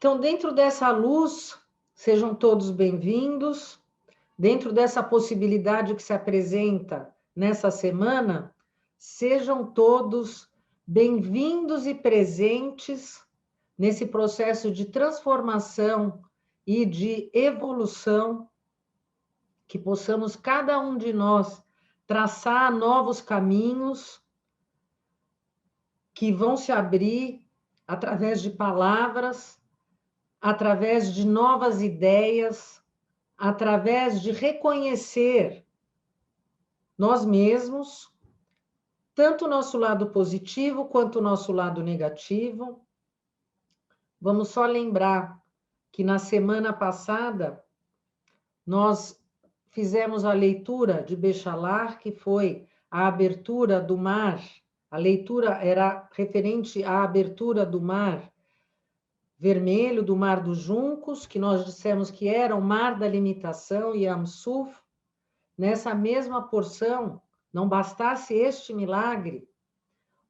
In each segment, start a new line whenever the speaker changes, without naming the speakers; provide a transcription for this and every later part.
Então, dentro dessa luz, sejam todos bem-vindos. Dentro dessa possibilidade que se apresenta nessa semana, sejam todos bem-vindos e presentes nesse processo de transformação e de evolução, que possamos cada um de nós traçar novos caminhos que vão se abrir através de palavras, através de novas ideias, através de reconhecer nós mesmos, tanto o nosso lado positivo quanto o nosso lado negativo. Vamos só lembrar que na semana passada nós fizemos a leitura de Bechalar, que foi a abertura do mar. A leitura era referente à abertura do mar vermelho, do mar dos juncos, que nós dissemos que era o mar da limitação, Yam Suf. Nessa mesma porção, não bastasse este milagre,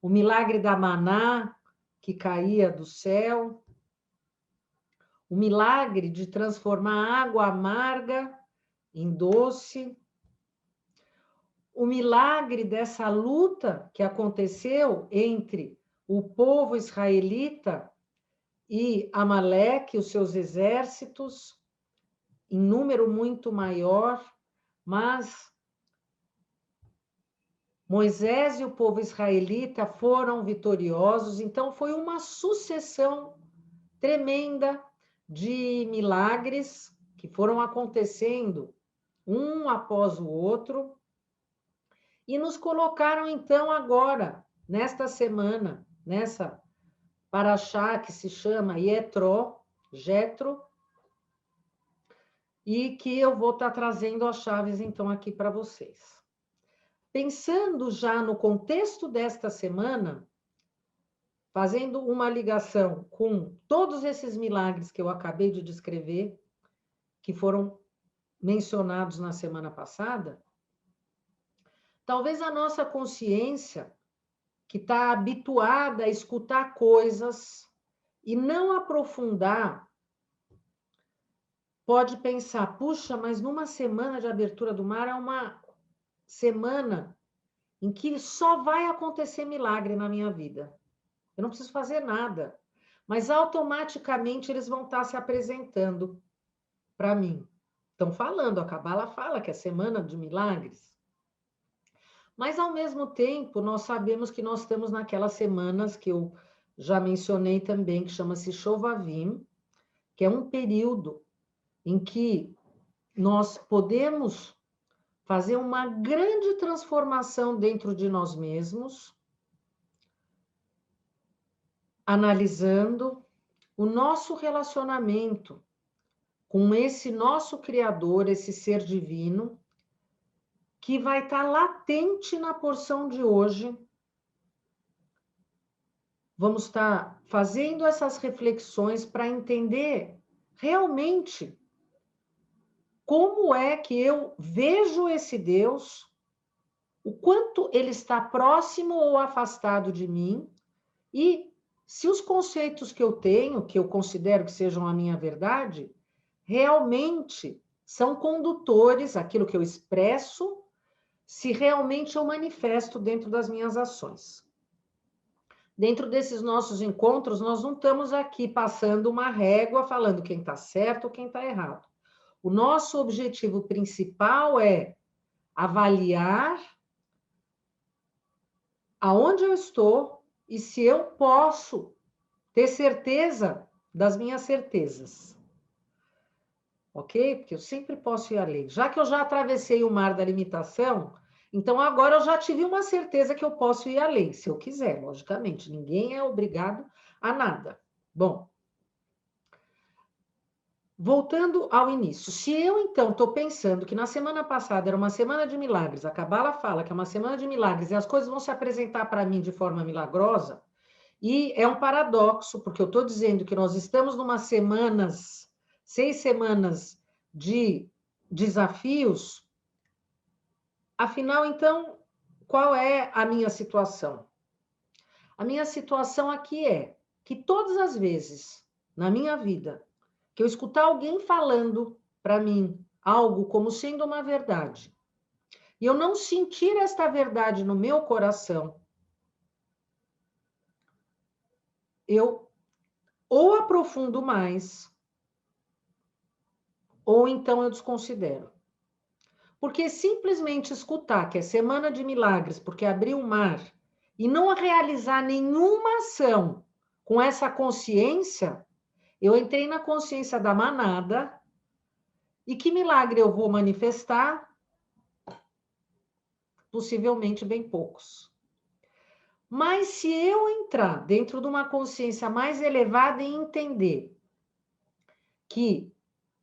o milagre da maná que caía do céu, o milagre de transformar água amarga em doce, o milagre dessa luta que aconteceu entre o povo israelita e Amaleque, os seus exércitos, em número muito maior, mas Moisés e o povo israelita foram vitoriosos, então foi uma sucessão tremenda de milagres que foram acontecendo um após o outro e nos colocaram então agora, nesta semana, nessa paraxá que se chama Jetro, e que eu vou estar trazendo as chaves então aqui para vocês. Pensando já no contexto desta semana, fazendo uma ligação com todos esses milagres que eu acabei de descrever, que foram mencionados na semana passada, talvez a nossa consciência, que está habituada a escutar coisas e não aprofundar, pode pensar, puxa, mas numa semana de abertura do mar é uma semana em que só vai acontecer milagre na minha vida. Eu não preciso fazer nada, mas automaticamente eles vão estar se apresentando para mim. Estão falando, a Cabala fala que é semana de milagres. Mas, ao mesmo tempo, nós sabemos que nós estamos naquelas semanas que eu já mencionei também, que chama-se Shovavim, que é um período em que nós podemos fazer uma grande transformação dentro de nós mesmos, analisando o nosso relacionamento com esse nosso Criador, esse ser divino, que vai estar latente na porção de hoje. Vamos estar fazendo essas reflexões para entender realmente como é que eu vejo esse Deus, o quanto ele está próximo ou afastado de mim, e se os conceitos que eu tenho, que eu considero que sejam a minha verdade, realmente são condutores, aquilo que eu expresso, se realmente eu manifesto dentro das minhas ações. Dentro desses nossos encontros, nós não estamos aqui passando uma régua falando quem está certo ou quem está errado. O nosso objetivo principal é avaliar aonde eu estou e se eu posso ter certeza das minhas certezas. Ok? Porque eu sempre posso ir além. Já que eu já atravessei o mar da limitação, então agora eu já tive uma certeza que eu posso ir além, se eu quiser, logicamente. Ninguém é obrigado a nada. Bom, voltando ao início, se eu então estou pensando que na semana passada era uma semana de milagres, a Cabala fala que é uma semana de milagres e as coisas vão se apresentar para mim de forma milagrosa, e é um paradoxo, porque eu estou dizendo que nós estamos numa 6 semanas de desafios. Afinal, então, qual é a minha situação? A minha situação aqui é que todas as vezes, na minha vida, que eu escutar alguém falando para mim algo como sendo uma verdade, e eu não sentir esta verdade no meu coração, eu ou aprofundo mais, ou então eu desconsidero. Porque simplesmente escutar que é semana de milagres, porque abriu o mar, e não realizar nenhuma ação com essa consciência, eu entrei na consciência da manada, e que milagre eu vou manifestar? Possivelmente bem poucos. Mas se eu entrar dentro de uma consciência mais elevada e entender que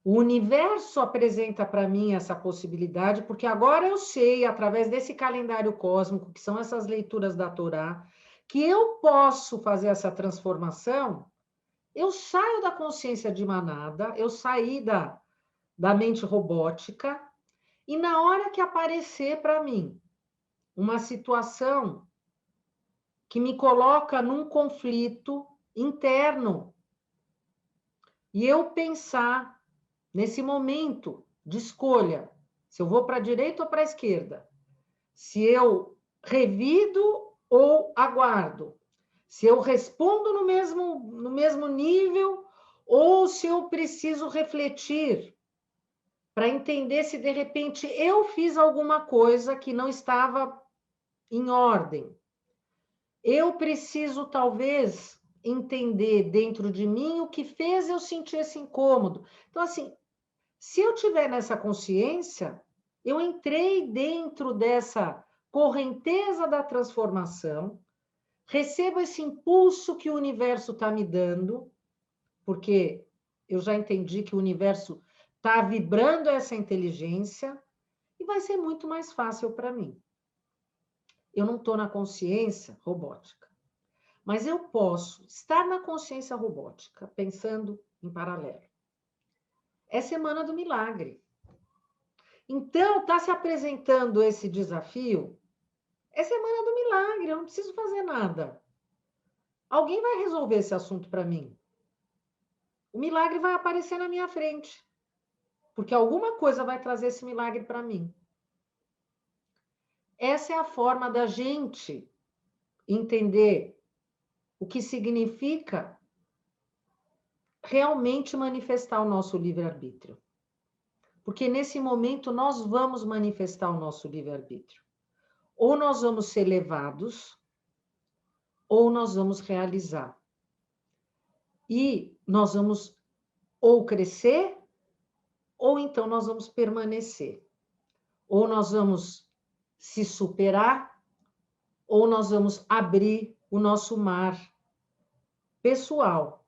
o universo apresenta para mim essa possibilidade, porque agora eu sei, através desse calendário cósmico, que são essas leituras da Torá, que eu posso fazer essa transformação, eu saio da consciência de manada, eu saí da mente robótica, e na hora que aparecer para mim uma situação que me coloca num conflito interno, e eu pensar nesse momento de escolha, se eu vou para a direita ou para a esquerda, se eu revido ou aguardo, se eu respondo no mesmo nível ou se eu preciso refletir para entender se de repente eu fiz alguma coisa que não estava em ordem. Eu preciso talvez entender dentro de mim o que fez eu sentir esse incômodo. Então, assim, se eu tiver nessa consciência, eu entrei dentro dessa correnteza da transformação, recebo esse impulso que o universo está me dando, porque eu já entendi que o universo está vibrando essa inteligência, e vai ser muito mais fácil para mim. Eu não estou na consciência robótica, mas eu posso estar na consciência robótica, pensando em paralelo. É semana do milagre. Então, está se apresentando esse desafio, é semana do milagre, eu não preciso fazer nada. Alguém vai resolver esse assunto para mim. O milagre vai aparecer na minha frente, porque alguma coisa vai trazer esse milagre para mim. Essa é a forma da gente entender o que significa realmente manifestar o nosso livre-arbítrio. Porque nesse momento nós vamos manifestar o nosso livre-arbítrio. Ou nós vamos ser levados, ou nós vamos realizar. E nós vamos ou crescer, ou então nós vamos permanecer. Ou nós vamos se superar, ou nós vamos abrir o nosso mar pessoal,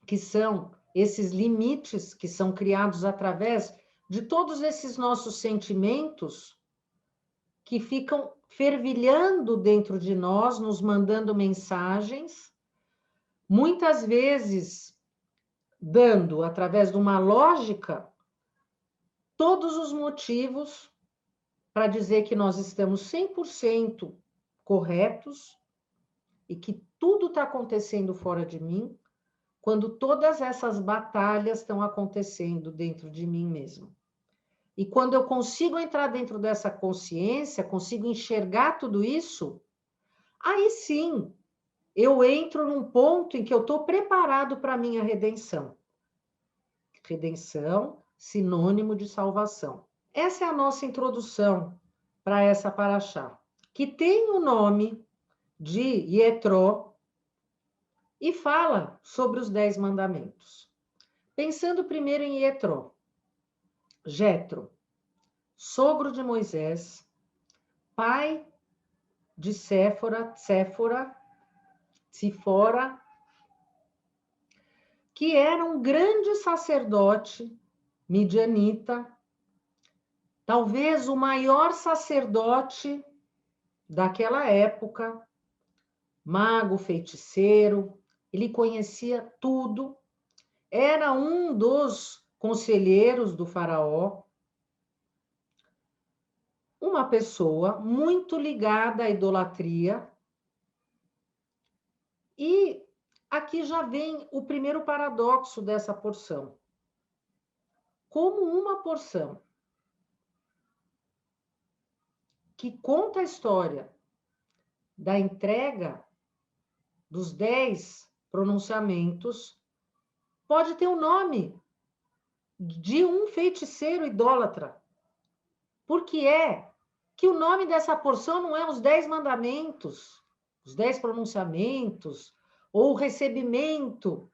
que são esses limites que são criados através de todos esses nossos sentimentos que ficam fervilhando dentro de nós, nos mandando mensagens, muitas vezes dando, através de uma lógica, todos os motivos para dizer que nós estamos 100% corretos e que tudo está acontecendo fora de mim, quando todas essas batalhas estão acontecendo dentro de mim mesmo. E quando eu consigo entrar dentro dessa consciência, consigo enxergar tudo isso, aí sim, eu entro num ponto em que eu estou preparado para a minha redenção. Redenção, sinônimo de salvação. Essa é a nossa introdução para essa paraxá, que tem o nome de Yetró e fala sobre os 10 mandamentos. Pensando primeiro em Yetró, Jetro, sogro de Moisés, pai de Séfora, que era um grande sacerdote midianita, talvez o maior sacerdote daquela época, mago, feiticeiro, ele conhecia tudo, era um dos conselheiros do faraó, uma pessoa muito ligada à idolatria, e aqui já vem o primeiro paradoxo dessa porção. Como uma porção que conta a história da entrega dos 10 pronunciamentos pode ter o nome de um feiticeiro idólatra. Por que é que o nome dessa porção não é os 10 mandamentos, os 10 pronunciamentos, ou o recebimento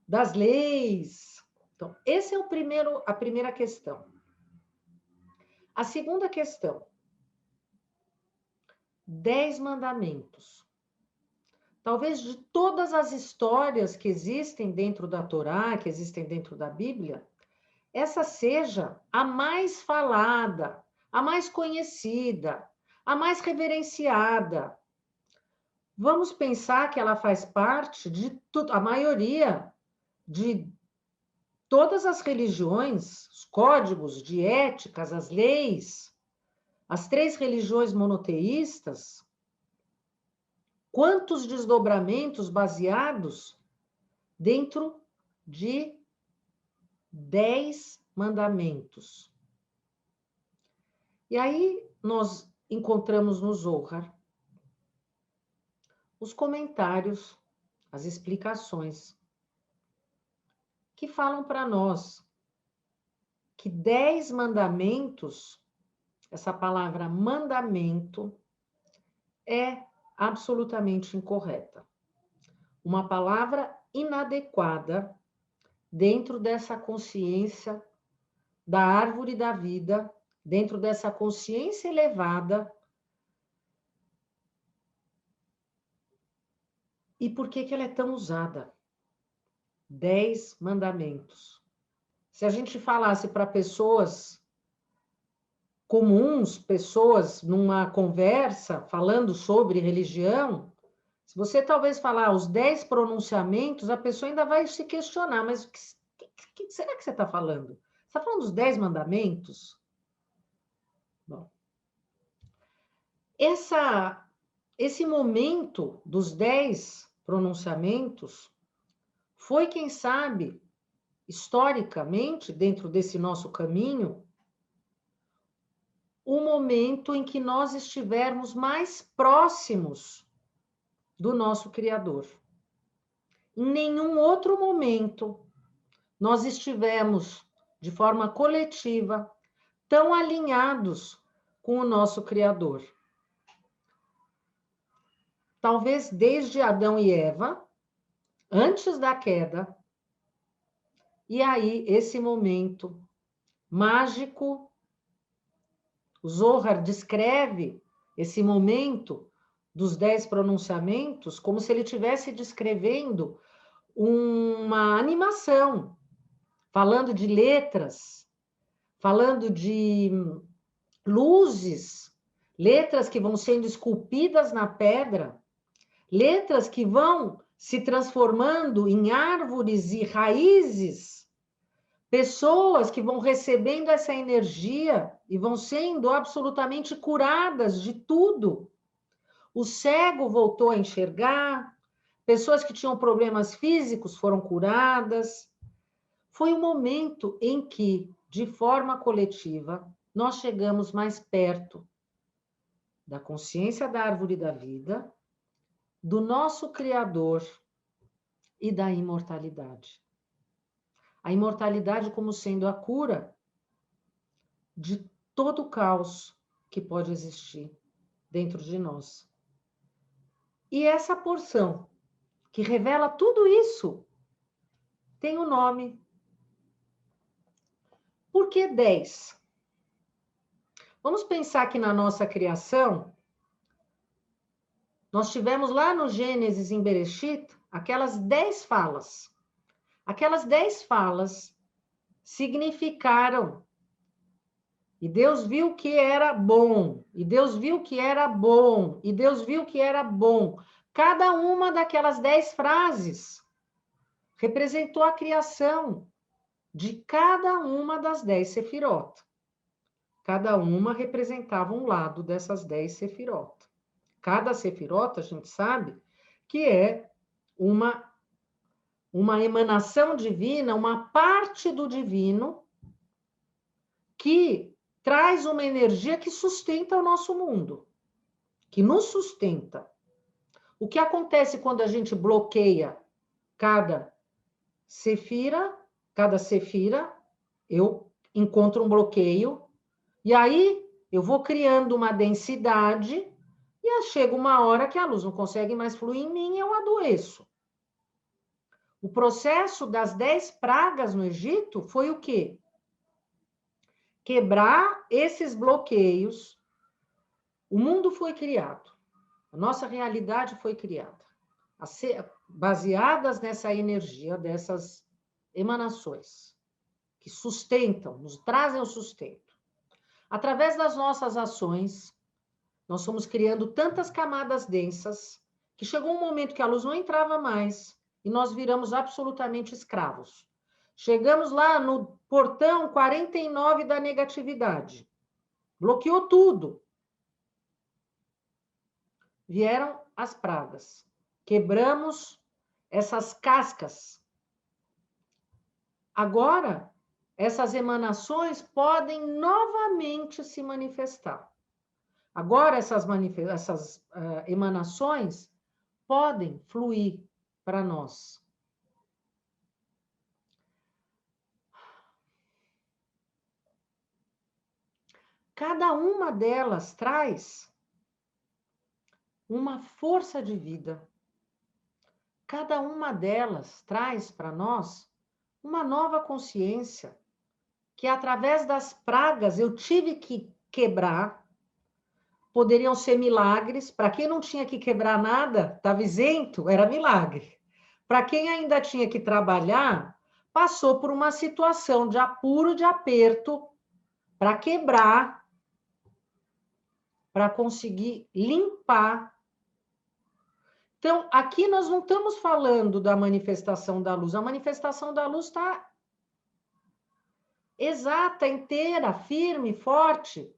das leis? Então, esse é a primeira questão. A segunda questão, 10 mandamentos. Talvez de todas as histórias que existem dentro da Torá, que existem dentro da Bíblia, essa seja a mais falada, a mais conhecida, a mais reverenciada. Vamos pensar que ela faz parte de tudo, a maioria de todas as religiões, os códigos de éticas, as leis, as 3 religiões monoteístas. Quantos desdobramentos baseados dentro de 10 mandamentos. E aí nós encontramos no Zohar os comentários, as explicações, que falam para nós que 10 mandamentos, essa palavra mandamento, é absolutamente incorreta. Uma palavra inadequada dentro dessa consciência da árvore da vida, dentro dessa consciência elevada. E por que ela é tão usada? 10 mandamentos. Se a gente falasse para pessoas comuns, pessoas numa conversa falando sobre religião, se você talvez falar os 10 pronunciamentos, a pessoa ainda vai se questionar, mas o que será que você está falando? Você está falando dos 10 mandamentos? Bom, esse momento dos 10 pronunciamentos foi, quem sabe, historicamente, dentro desse nosso caminho, o momento em que nós estivermos mais próximos do nosso Criador. Em nenhum outro momento nós estivemos, de forma coletiva, tão alinhados com o nosso Criador. Talvez desde Adão e Eva, antes da queda, e aí esse momento mágico, o Zohar descreve esse momento dos 10 pronunciamentos como se ele estivesse descrevendo uma animação, falando de letras, falando de luzes, letras que vão sendo esculpidas na pedra, letras que vão se transformando em árvores e raízes, pessoas que vão recebendo essa energia e vão sendo absolutamente curadas de tudo. O cego voltou a enxergar, pessoas que tinham problemas físicos foram curadas. Foi um momento em que, de forma coletiva, nós chegamos mais perto da consciência da árvore da vida, do nosso Criador e da imortalidade. A imortalidade como sendo a cura de todo o caos que pode existir dentro de nós. E essa porção que revela tudo isso tem um nome. Por que 10? Vamos pensar que na nossa criação, nós tivemos lá no Gênesis, em Bereshit, aquelas 10 falas. Aquelas 10 falas significaram. E Deus viu que era bom. E Deus viu que era bom. E Deus viu que era bom. Cada uma daquelas 10 frases representou a criação de cada uma das 10 sefirot. Cada uma representava um lado dessas 10 sefirot. Cada sefirot, a gente sabe, que é uma uma emanação divina, uma parte do divino que traz uma energia que sustenta o nosso mundo, que nos sustenta. O que acontece quando a gente bloqueia cada sefira, eu encontro um bloqueio, e aí eu vou criando uma densidade, e chega uma hora que a luz não consegue mais fluir em mim e eu adoeço. O processo das 10 pragas no Egito foi o quê? Quebrar esses bloqueios. O mundo foi criado, a nossa realidade foi criada, baseadas nessa energia dessas emanações que sustentam, nos trazem o sustento. Através das nossas ações, nós fomos criando tantas camadas densas que chegou um momento que a luz não entrava mais e nós viramos absolutamente escravos. Chegamos lá no portão 49 da negatividade. Bloqueou tudo. Vieram as pragas. Quebramos essas cascas. Agora, essas emanações podem novamente se manifestar. Agora, essas emanações podem fluir para nós. Cada uma delas traz uma força de vida. Cada uma delas traz para nós uma nova consciência, que através das pragas eu tive que quebrar. Poderiam ser milagres. Para quem não tinha que quebrar nada, estava isento, era milagre. Para quem ainda tinha que trabalhar, passou por uma situação de apuro, de aperto, para quebrar, para conseguir limpar. Então, aqui nós não estamos falando da manifestação da luz. A manifestação da luz está exata, inteira, firme, forte.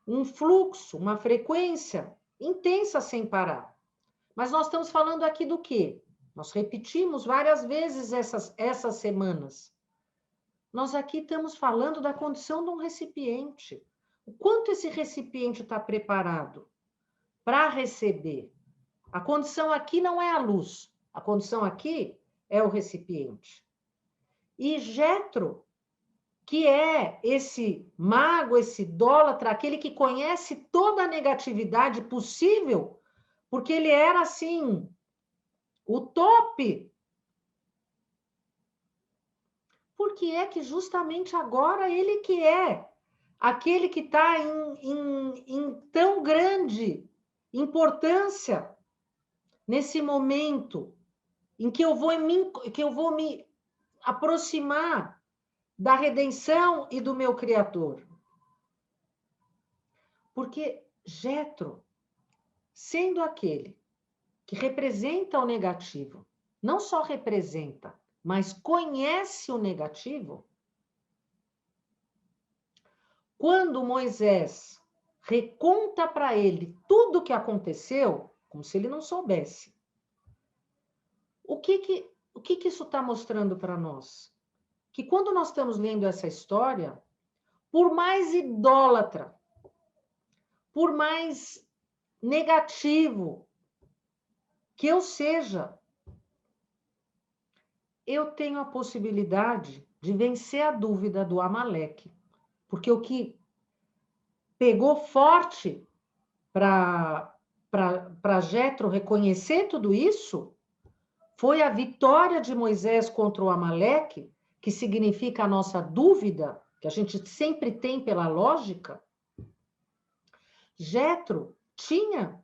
Um fluxo, uma frequência intensa sem parar. Mas nós estamos falando aqui do quê? Nós repetimos várias vezes essas semanas. Nós aqui estamos falando da condição de um recipiente. O quanto esse recipiente está preparado para receber? A condição aqui não é a luz. A condição aqui é o recipiente. E Jetro, que é esse mago, esse idólatra, aquele que conhece toda a negatividade possível, porque ele era, assim, o top. Porque é que justamente agora ele que é aquele que está em tão grande importância nesse momento em que eu vou me aproximar da redenção e do meu Criador. Porque Jetro, sendo aquele que representa o negativo, não só representa, mas conhece o negativo, quando Moisés reconta para ele tudo o que aconteceu, como se ele não soubesse, o que isso está mostrando para nós? Que quando nós estamos lendo essa história, por mais idólatra, por mais negativo que eu seja, eu tenho a possibilidade de vencer a dúvida do Amaleque. Porque o que pegou forte para Jetro reconhecer tudo isso foi a vitória de Moisés contra o Amaleque, que significa a nossa dúvida, que a gente sempre tem pela lógica. Jetro tinha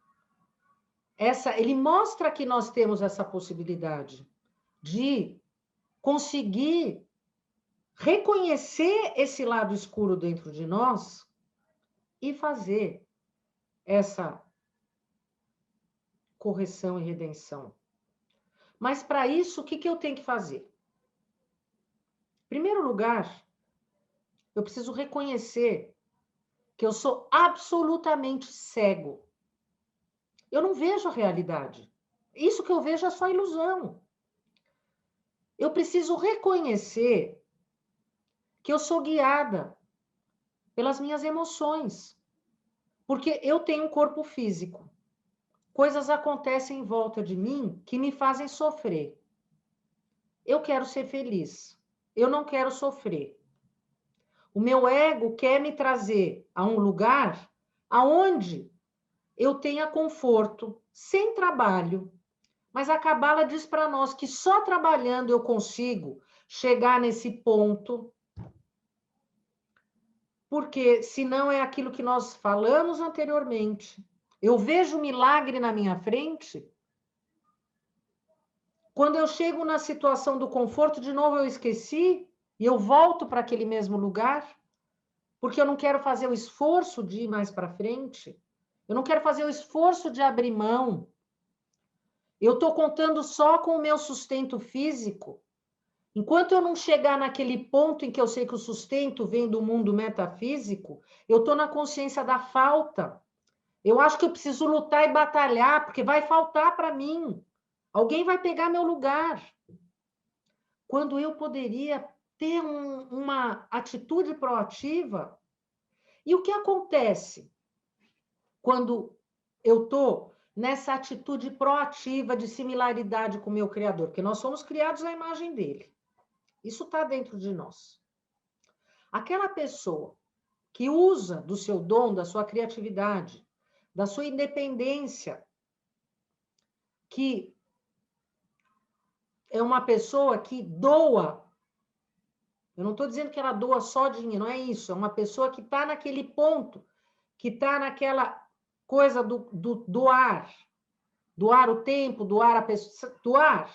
ele mostra que nós temos essa possibilidade de conseguir reconhecer esse lado escuro dentro de nós e fazer essa correção e redenção. Mas para isso, o que eu tenho que fazer? Em primeiro lugar, eu preciso reconhecer que eu sou absolutamente cego. Eu não vejo a realidade. Isso que eu vejo é só ilusão. Eu preciso reconhecer que eu sou guiada pelas minhas emoções, porque eu tenho um corpo físico. Coisas acontecem em volta de mim que me fazem sofrer. Eu quero ser feliz. Eu não quero sofrer. O meu ego quer me trazer a um lugar aonde eu tenha conforto, sem trabalho. Mas a Cabala diz para nós que só trabalhando eu consigo chegar nesse ponto, porque senão é aquilo que nós falamos anteriormente. Eu vejo milagre na minha frente. Quando eu chego na situação do conforto, de novo eu esqueci e eu volto para aquele mesmo lugar, porque eu não quero fazer o esforço de ir mais para frente. Eu não quero fazer o esforço de abrir mão. Eu estou contando só com o meu sustento físico. Enquanto eu não chegar naquele ponto em que eu sei que o sustento vem do mundo metafísico, eu estou na consciência da falta. Eu acho que eu preciso lutar e batalhar, porque vai faltar para mim. Alguém vai pegar meu lugar. Quando eu poderia ter uma atitude proativa. E o que acontece quando eu estou nessa atitude proativa de similaridade com o meu Criador? Porque nós somos criados à imagem dele. Isso está dentro de nós. Aquela pessoa que usa do seu dom, da sua criatividade, da sua independência, que é uma pessoa que doa. Eu não estou dizendo que ela doa só dinheiro, não é isso. É uma pessoa que está naquele ponto, que está naquela coisa do doar. Doar o tempo, doar a pessoa, doar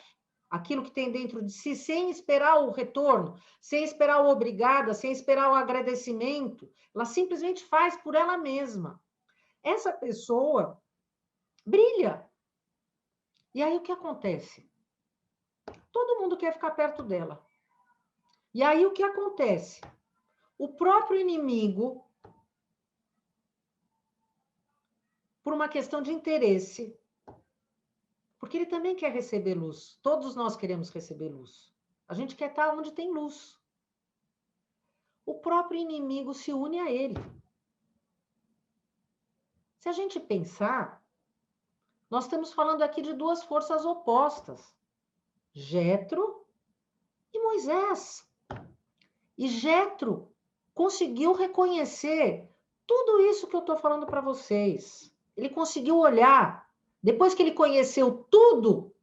aquilo que tem dentro de si, sem esperar o retorno, sem esperar o obrigada, sem esperar o agradecimento. Ela simplesmente faz por ela mesma. Essa pessoa brilha. E aí o que acontece? Todo mundo quer ficar perto dela. E aí o que acontece? O próprio inimigo, por uma questão de interesse, porque ele também quer receber luz. Todos nós queremos receber luz. A gente quer estar onde tem luz. O próprio inimigo se une a ele. Se a gente pensar, nós estamos falando aqui de duas forças opostas, Jetro e Moisés. E Jetro conseguiu reconhecer tudo isso que eu estou falando para vocês. Ele conseguiu olhar, depois que ele conheceu tudo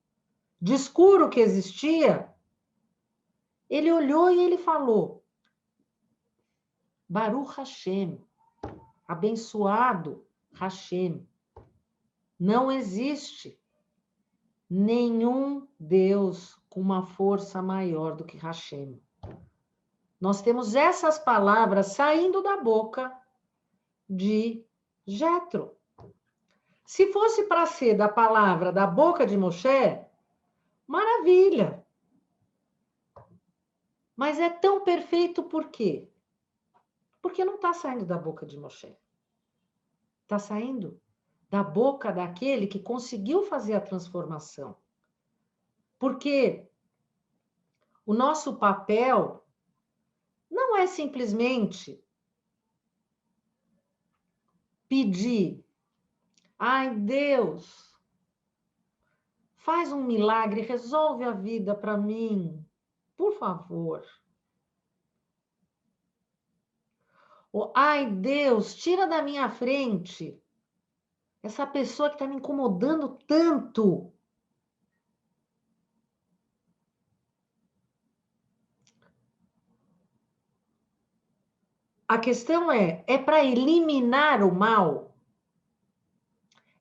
de escuro que existia, ele olhou e ele falou: Baruch Hashem, abençoado Hashem. Não existe nenhum Deus com uma força maior do que Hashem. Nós temos essas palavras saindo da boca de Jetro. Se fosse para ser da palavra da boca de Moshe, maravilha. Mas é tão perfeito por quê? Porque não está saindo da boca de Moshe. Está saindo da boca daquele que conseguiu fazer a transformação. Porque o nosso papel não é simplesmente pedir, ai Deus, faz um milagre, resolve a vida para mim, por favor. Ou, ai Deus, tira da minha frente essa pessoa que está me incomodando tanto. A questão é para eliminar o mal?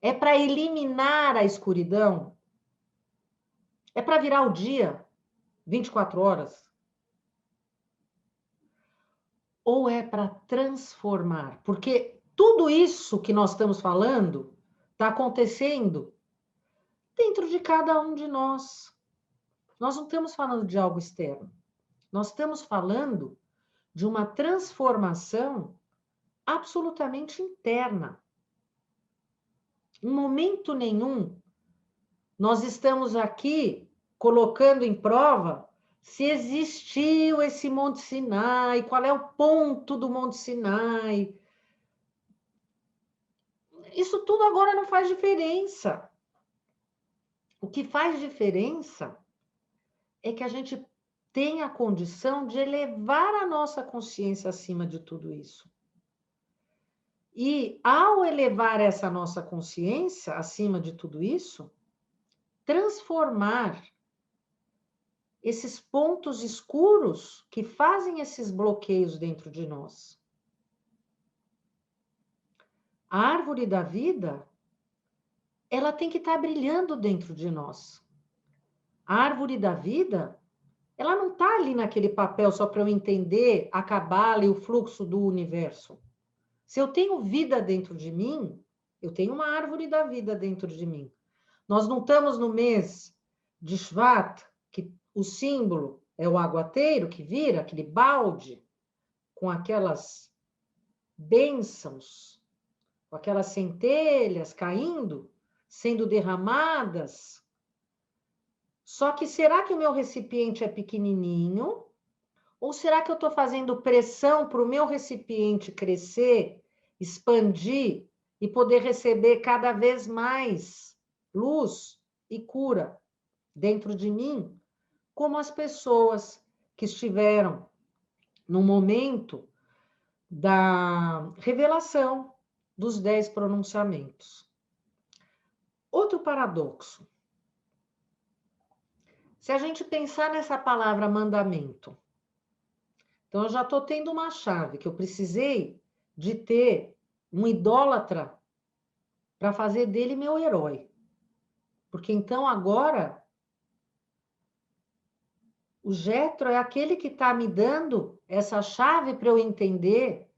É para eliminar a escuridão? É para virar o dia, 24 horas? Ou é para transformar? Porque tudo isso que nós estamos falando está acontecendo dentro de cada um de nós. Nós não estamos falando de algo externo. Nós estamos falando de uma transformação absolutamente interna. Em momento nenhum, nós estamos aqui colocando em prova se existiu esse Monte Sinai, qual é o ponto do Monte Sinai. Isso tudo agora não faz diferença. O que faz diferença é que a gente tem a condição de elevar a nossa consciência acima de tudo isso. E ao elevar essa nossa consciência acima de tudo isso, transformar esses pontos escuros que fazem esses bloqueios dentro de nós. A árvore da vida, ela tem que estar brilhando dentro de nós. A árvore da vida, ela não está ali naquele papel só para eu entender a cabala e o fluxo do universo. Se eu tenho vida dentro de mim, eu tenho uma árvore da vida dentro de mim. Nós não estamos no mês de Shvat, que o símbolo é o aguateiro que vira, aquele balde, com aquelas bênçãos, com aquelas centelhas caindo, sendo derramadas. Só que será que o meu recipiente é pequenininho? Ou será que eu estou fazendo pressão para o meu recipiente crescer, expandir e poder receber cada vez mais luz e cura dentro de mim, como as pessoas que estiveram no momento da revelação dos 10 pronunciamentos. Outro paradoxo. Se a gente pensar nessa palavra mandamento, então, eu já estou tendo uma chave que eu precisei de ter um idólatra para fazer dele meu herói. Porque então agora o Jethro é aquele que está me dando essa chave para eu entender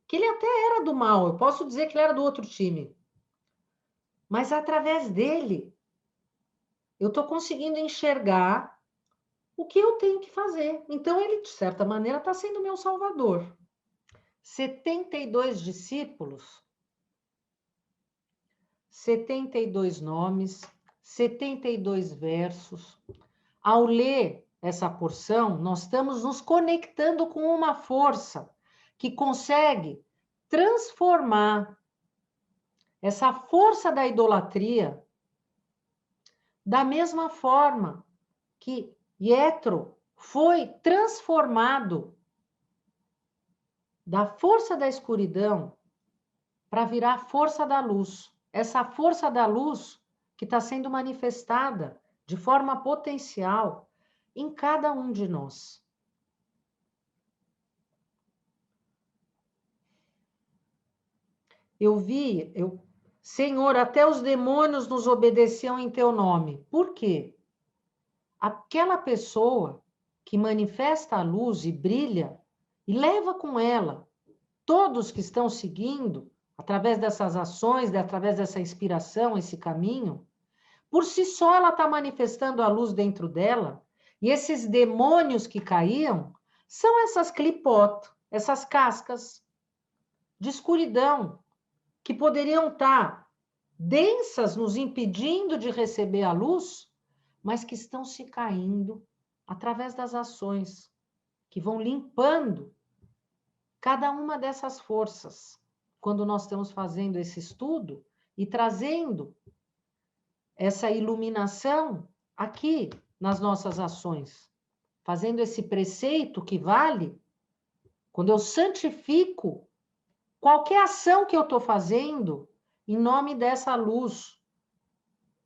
que ele até era do mal. Eu posso dizer que ele era do outro time. Mas através dele, eu estou conseguindo enxergar o que eu tenho que fazer. Então, ele, de certa maneira, está sendo meu salvador. 72 discípulos, 72 nomes, 72 versos. Ao ler essa porção, nós estamos nos conectando com uma força que consegue transformar essa força da idolatria da mesma forma que Jethro foi transformado da força da escuridão para virar a força da luz. Essa força da luz que está sendo manifestada de forma potencial em cada um de nós. Senhor, até os demônios nos obedeciam em teu nome. Por quê? Aquela pessoa que manifesta a luz e brilha e leva com ela todos que estão seguindo, através dessas ações, através dessa inspiração, esse caminho, por si só ela está manifestando a luz dentro dela, e esses demônios que caíam são essas clipot, essas cascas de escuridão, que poderiam estar densas, nos impedindo de receber a luz, mas que estão se caindo através das ações, que vão limpando cada uma dessas forças, quando nós estamos fazendo esse estudo e trazendo essa iluminação aqui nas nossas ações, fazendo esse preceito que vale, quando eu santifico qualquer ação que eu estou fazendo em nome dessa luz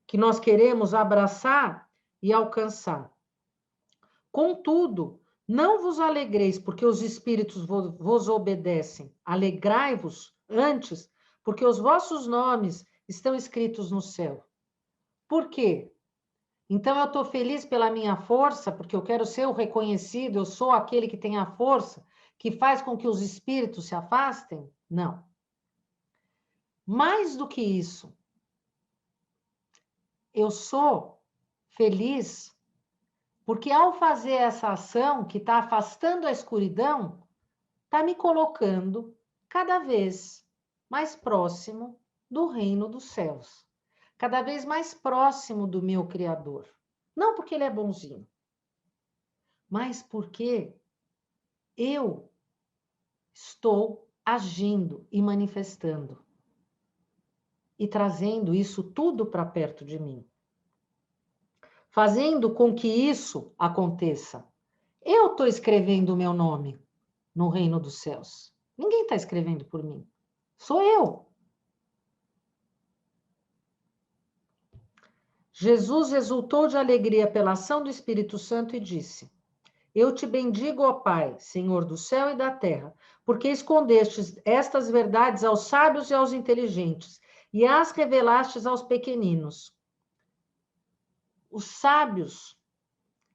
que nós queremos abraçar e alcançar. Contudo, não vos alegreis, porque os espíritos vos obedecem. Alegrai-vos antes, porque os vossos nomes estão escritos no céu. Por quê? Então eu estou feliz pela minha força, porque eu quero ser o reconhecido, eu sou aquele que tem a força, que faz com que os espíritos se afastem? Não. Mais do que isso, eu sou feliz porque ao fazer essa ação que está afastando a escuridão, está me colocando cada vez mais próximo do reino dos céus, cada vez mais próximo do meu Criador. Não porque ele é bonzinho, mas porque eu estou agindo e manifestando e trazendo isso tudo para perto de mim, fazendo com que isso aconteça. Eu estou escrevendo o meu nome no reino dos céus. Ninguém está escrevendo por mim. Sou eu. Jesus exultou de alegria pela ação do Espírito Santo e disse: Eu te bendigo, ó Pai, Senhor do céu e da terra, porque escondestes estas verdades aos sábios e aos inteligentes e as revelastes aos pequeninos. Os sábios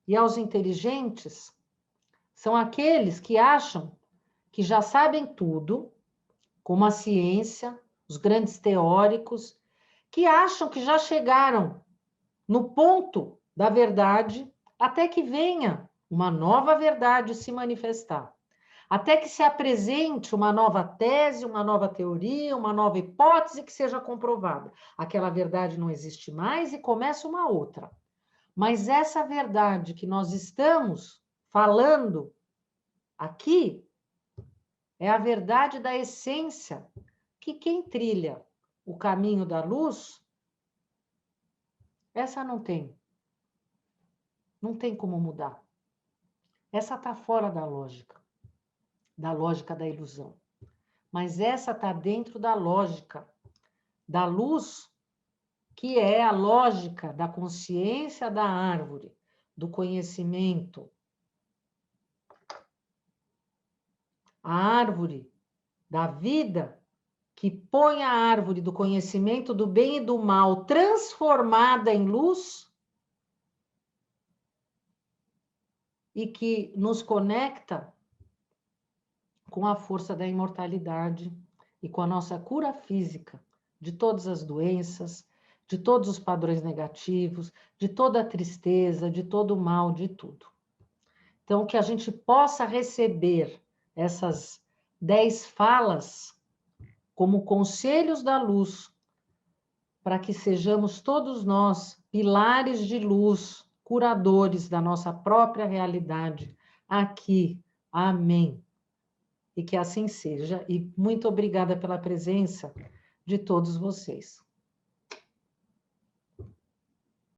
e aos inteligentes são aqueles que acham que já sabem tudo, como a ciência, os grandes teóricos, que acham que já chegaram no ponto da verdade, até que venha uma nova verdade se manifestar. Até que se apresente uma nova tese, uma nova teoria, uma nova hipótese que seja comprovada. Aquela verdade não existe mais e começa uma outra. Mas essa verdade que nós estamos falando aqui é a verdade da essência, que quem trilha o caminho da luz, essa não tem como mudar. Essa está fora da lógica da ilusão. Mas essa está dentro da lógica da luz, que é a lógica da consciência da árvore, do conhecimento. A árvore da vida, que põe a árvore do conhecimento do bem e do mal transformada em luz e que nos conecta com a força da imortalidade e com a nossa cura física de todas as doenças, de todos os padrões negativos, de toda a tristeza, de todo o mal, de tudo. Então, que a gente possa receber essas 10 falas como conselhos da luz, para que sejamos todos nós pilares de luz, curadores da nossa própria realidade aqui. Amém. E que assim seja. E muito obrigada pela presença de todos vocês.